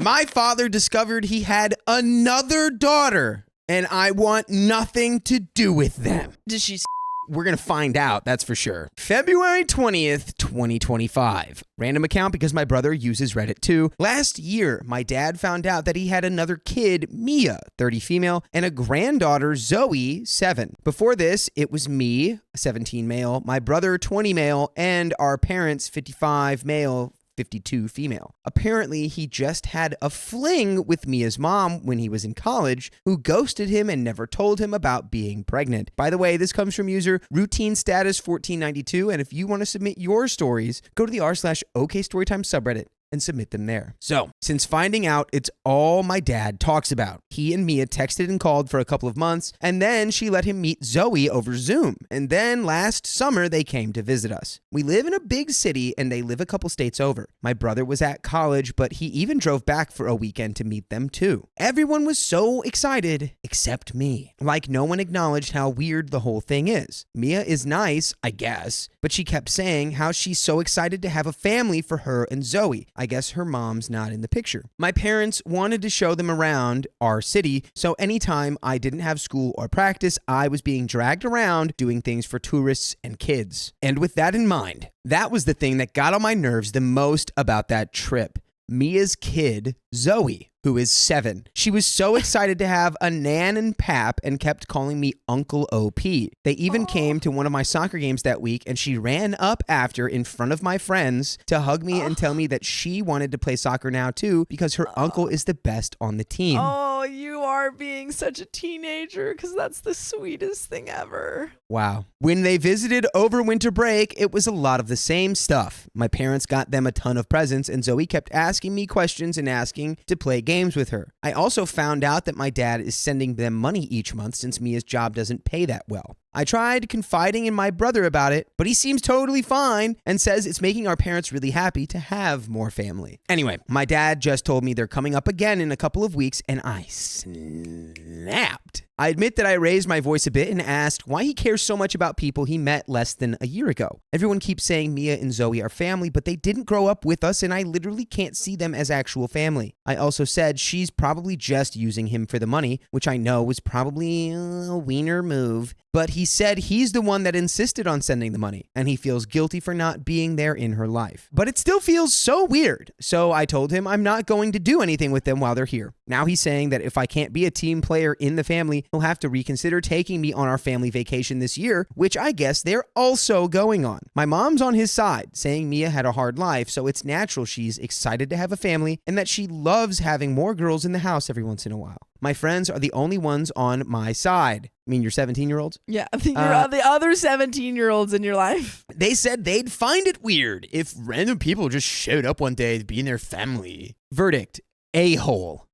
My father discovered he had another daughter, and I want nothing to do with them. Did she? We're going to find out, that's for sure. February 20th, 2025. Random account because my brother uses Reddit too. Last year, my dad found out that he had another kid, Mia, 30 female, and a granddaughter, Zoe, 7. Before this, it was me, 17 male, my brother, 20 male, and our parents, 55 male, 52 female. Apparently, he just had a fling with Mia's mom when he was in college, who ghosted him and never told him about being pregnant. By the way, this comes from user routine status 1492, and if you want to submit your stories, go to the r/OKStorytime subreddit and submit them there. So, since finding out it's all my dad talks about, he and Mia texted and called for a couple of months, and then she let him meet Zoe over Zoom. And then last summer, they came to visit us. We live in a big city, and they live a couple states over. My brother was at college, but he even drove back for a weekend to meet them too. Everyone was so excited, except me. Like no one acknowledged how weird the whole thing is. Mia is nice, I guess, but she kept saying how she's so excited to have a family for her and Zoe. I guess her mom's not in the picture. My parents wanted to show them around our city, so anytime I didn't have school or practice, I was being dragged around doing things for tourists and kids. And with that in mind, that was the thing that got on my nerves the most about that trip. Mia's kid, Zoe, who is 7. She was so excited to have a nan and pap and kept calling me Uncle OP. They even came to one of my soccer games that week, and she ran up after in front of my friends to hug me and tell me that she wanted to play soccer now too because her uncle is the best on the team. Oh, you are being such a teenager because that's the sweetest thing ever. Wow. When they visited over winter break, it was a lot of the same stuff. My parents got them a ton of presents, and Zoe kept asking me questions and asking to play games with her. I also found out that my dad is sending them money each month since Mia's job doesn't pay that well. I tried confiding in my brother about it, but he seems totally fine and says it's making our parents really happy to have more family. Anyway, my dad just told me they're coming up again in a couple of weeks, and I snapped. I admit that I raised my voice a bit and asked why he cares so much about people he met less than a year ago. Everyone keeps saying Mia and Zoe are family, but they didn't grow up with us, and I literally can't see them as actual family. I also said she's probably just using him for the money, which I know was probably a wiener move. But he said he's the one that insisted on sending the money, and he feels guilty for not being there in her life. But it still feels so weird. So I told him I'm not going to do anything with them while they're here. Now he's saying that if I can't be a team player in the family, he'll have to reconsider taking me on our family vacation this year, which I guess they're also going on. My mom's on his side, saying Mia had a hard life, so it's natural she's excited to have a family and that she loves having more girls in the house every once in a while. My friends are the only ones on my side. I mean, your 17-year-olds? Yeah, I think you're the other 17-year-olds in your life. They said they'd find it weird if random people just showed up one day to be in their family. Verdict, a-hole.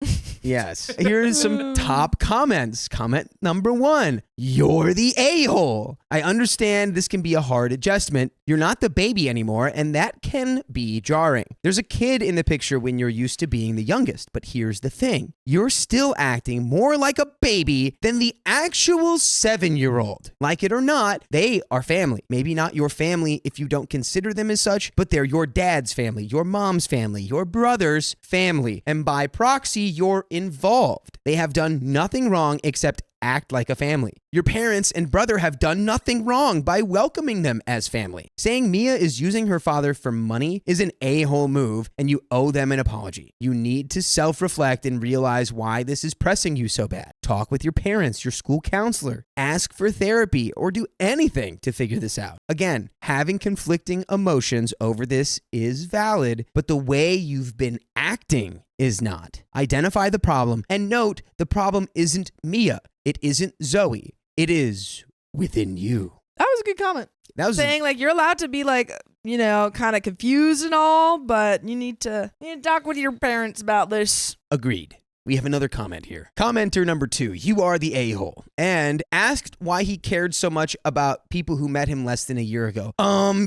Yes. Here's some top comments. Comment number 1. You're the a-hole. I understand this can be a hard adjustment. You're not the baby anymore, and that can be jarring. There's a kid in the picture when you're used to being the youngest, but here's the thing. You're still acting more like a baby than the actual 7-year-old. Like it or not, they are family. Maybe not your family if you don't consider them as such, but they're your dad's family, your mom's family, your brother's family, and by proxy, you're involved. They have done nothing wrong except act like a family. Your parents and brother have done nothing wrong by welcoming them as family. Saying Mia is using her father for money is an a-hole move, and you owe them an apology. You need to self-reflect and realize why this is pressing you so bad. Talk with your parents, your school counselor, ask for therapy, or do anything to figure this out. Again, having conflicting emotions over this is valid, but the way you've been acting is not. Identify the problem and note the problem isn't Mia. It isn't Zoe. It is within you. That was a good comment. That was saying like you're allowed to be like, you know, kind of confused and all, but you need to talk with your parents about this. Agreed. We have another comment here. Commenter number 2, you are the a-hole, and asked why he cared so much about people who met him less than a year ago.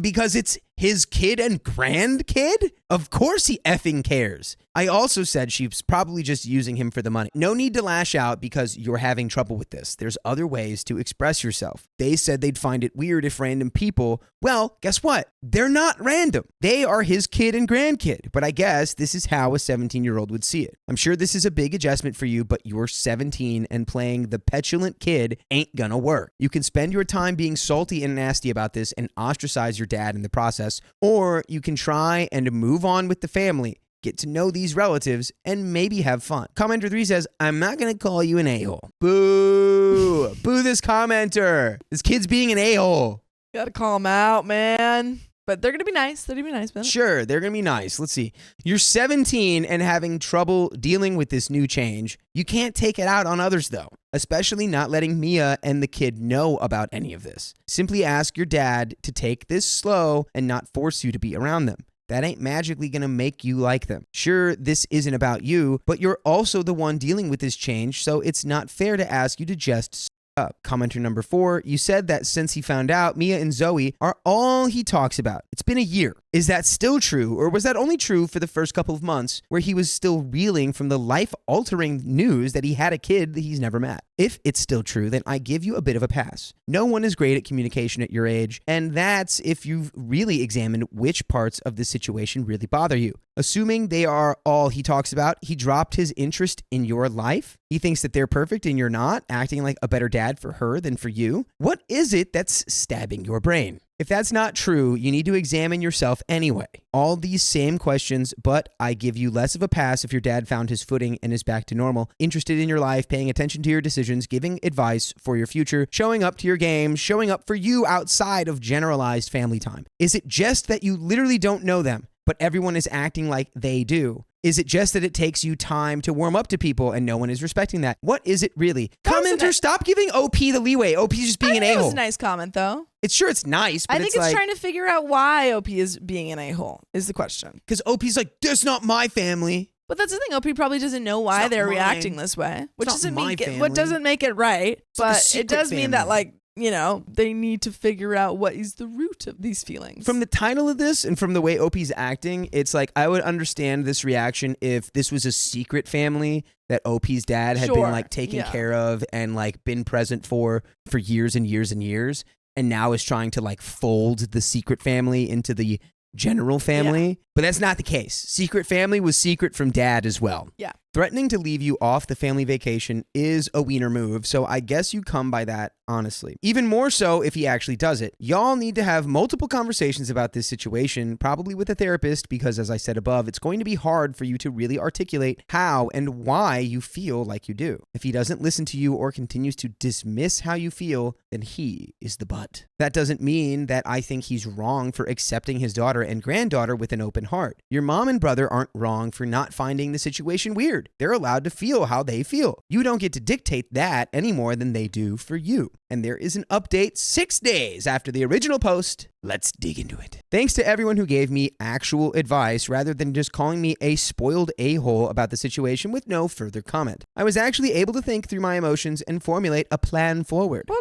Because it's his kid and grandkid? Of course he effing cares. I also said she's probably just using him for the money. No need to lash out because you're having trouble with this. There's other ways to express yourself. They said they'd find it weird if random people, well, guess what? They're not random. They are his kid and grandkid. But I guess this is how a 17-year-old would see it. I'm sure this is a big adjustment for you, but you're 17 and playing the petulant kid ain't gonna work. You can spend your time being salty and nasty about this and ostracize your dad in the process, or you can try and move on with the family. Get to know these relatives, and maybe have fun. Commenter 3 says, I'm not going to call you an a-hole. Boo! Boo this commenter. This kid's being an a-hole. Gotta call him out, man. But they're going to be nice. They're going to be nice, man. Sure, they're going to be nice. Let's see. You're 17 and having trouble dealing with this new change. You can't take it out on others, though, especially not letting Mia and the kid know about any of this. Simply ask your dad to take this slow and not force you to be around them. That ain't magically going to make you like them. Sure, this isn't about you, but you're also the one dealing with this change, so it's not fair to ask you to just up. Commenter number 4, you said that since he found out, Mia and Zoe are all he talks about. It's been a year. Is that still true, or was that only true for the first couple of months where he was still reeling from the life-altering news that he had a kid that he's never met? If it's still true, then I give you a bit of a pass. No one is great at communication at your age, and that's if you've really examined which parts of the situation really bother you. Assuming they are all he talks about, he dropped his interest in your life? He thinks that they're perfect and you're not, acting like a better dad for her than for you? What is it that's stabbing your brain? If that's not true, you need to examine yourself anyway. All these same questions, but I give you less of a pass if your dad found his footing and is back to normal, interested in your life, paying attention to your decisions, giving advice for your future, showing up to your games, showing up for you outside of generalized family time. Is it just that you literally don't know them, but everyone is acting like they do? Is it just that it takes you time to warm up to people and no one is respecting that? What is it really? Commenter, stop giving OP the leeway. OP's just being an a-hole. That was a nice comment, though. It's nice, but I think it's trying to figure out why OP is being an a-hole is the question. Because OP's like, that's not my family. But that's the thing. OP probably doesn't know why they're reacting this way, which doesn't make it right. But it does mean that, like, you know, they need to figure out what is the root of these feelings. From the title of this and from the way OP's acting, it's like I would understand this reaction if this was a secret family that OP's dad had been like taken care of and like been present for years and years and years, and now is trying to like fold the secret family into the general family. Yeah. But that's not the case. Secret family was secret from dad as well. Yeah. Threatening to leave you off the family vacation is a wiener move, so I guess you come by that honestly. Even more so if he actually does it. Y'all need to have multiple conversations about this situation, probably with a therapist, because as I said above, it's going to be hard for you to really articulate how and why you feel like you do. If he doesn't listen to you or continues to dismiss how you feel, then he is the butt. That doesn't mean that I think he's wrong for accepting his daughter and granddaughter with an open heart. Your mom and brother aren't wrong for not finding the situation weird. They're allowed to feel how they feel. You don't get to dictate that any more than they do for you. And there is an update 6 days after the original post. Let's dig into it. Thanks to everyone who gave me actual advice rather than just calling me a spoiled a-hole about the situation with no further comment. I was actually able to think through my emotions and formulate a plan forward. Well,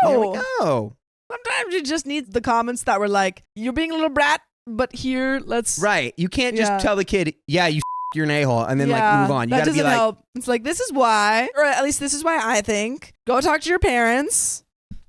there we go. Sometimes you just need the comments that were like, you're being a little brat, but here, let's... Right. You can't just tell the kid, yeah, you're an a-hole, and then like move on. You gotta be like... help. It's like, this is why, or at least this is why I think. Go talk to your parents.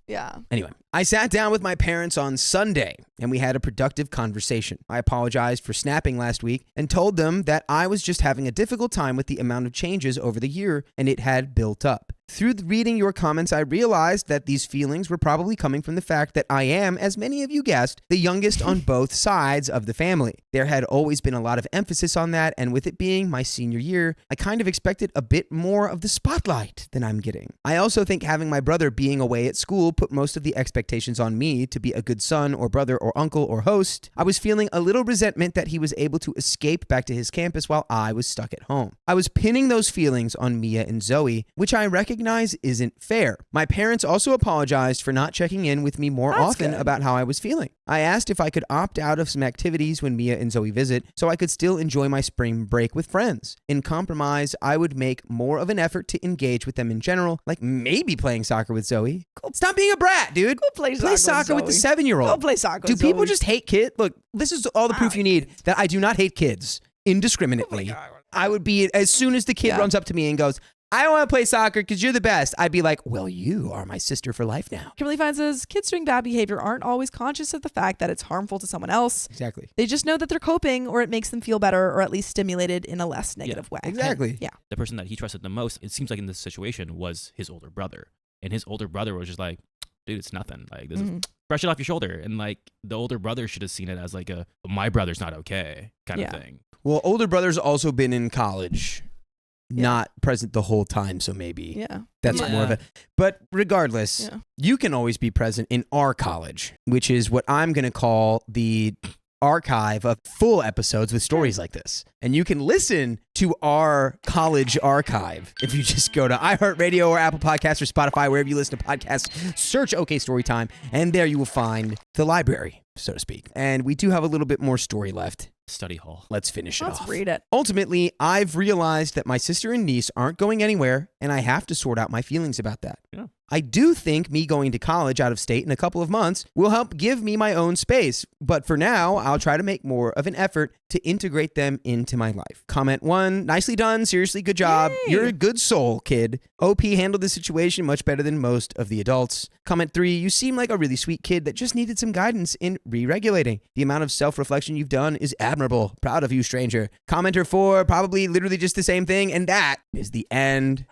Yeah. Anyway, I sat down with my parents on Sunday, and we had a productive conversation. I apologized for snapping last week and told them that I was just having a difficult time with the amount of changes over the year, and it had built up. Through reading your comments, I realized that these feelings were probably coming from the fact that I am, as many of you guessed, the youngest on both sides of the family. There had always been a lot of emphasis on that, and with it being my senior year, I kind of expected a bit more of the spotlight than I'm getting. I also think having my brother being away at school put most of the expectations on me to be a good son or brother or uncle or host. I was feeling a little resentment that he was able to escape back to his campus while I was stuck at home. I was pinning those feelings on Mia and Zoe, which I recognize recognize isn't fair. My parents also apologized for not checking in with me more often about how I was feeling. I asked if I could opt out of some activities when Mia and Zoe visit so I could still enjoy my spring break with friends. In compromise, I would make more of an effort to engage with them in general, like maybe playing soccer with Zoe. Stop being a brat, dude. Go play soccer with the 7-year-old. Go play soccer Do with people Zoe. just hate kids? Look, this is all the proof you need that I do not hate kids indiscriminately. I would be, as soon as the kid runs up to me and goes, I want to play soccer because you're the best, I'd be like, well, you are my sister for life now. Kimberly Fine says, kids doing bad behavior aren't always conscious of the fact that it's harmful to someone else. Exactly. They just know that they're coping, or it makes them feel better, or at least stimulated in a less negative way. Exactly. Yeah. The person that he trusted the most, it seems like in this situation, was his older brother. And his older brother was just like, dude, it's nothing. Like, this is, brush it off your shoulder. And like, the older brother should have seen it as like my brother's not okay kind of thing. Well, older brother's also been in college. Not present the whole time, so maybe that's more of a... But regardless, you can always be present in our college, which is what I'm going to call the archive of full episodes with stories like this. And you can listen to our college archive if you just go to iHeartRadio or Apple Podcasts or Spotify, wherever you listen to podcasts, search OK Storytime, and there you will find the library, so to speak. And we do have a little bit more story left. Study hall. Let's finish it off. Let's read it. Ultimately, I've realized that my sister and niece aren't going anywhere, and I have to sort out my feelings about that. Yeah. I do think me going to college out of state in a couple of months will help give me my own space, but for now, I'll try to make more of an effort to integrate them into my life. Comment 1, nicely done, seriously, good job. Yay. You're a good soul, kid. OP handled the situation much better than most of the adults. Comment 3, you seem like a really sweet kid that just needed some guidance in re-regulating. The amount of self-reflection you've done is admirable. Proud of you, stranger. Commenter 4, probably literally just the same thing, and that is the end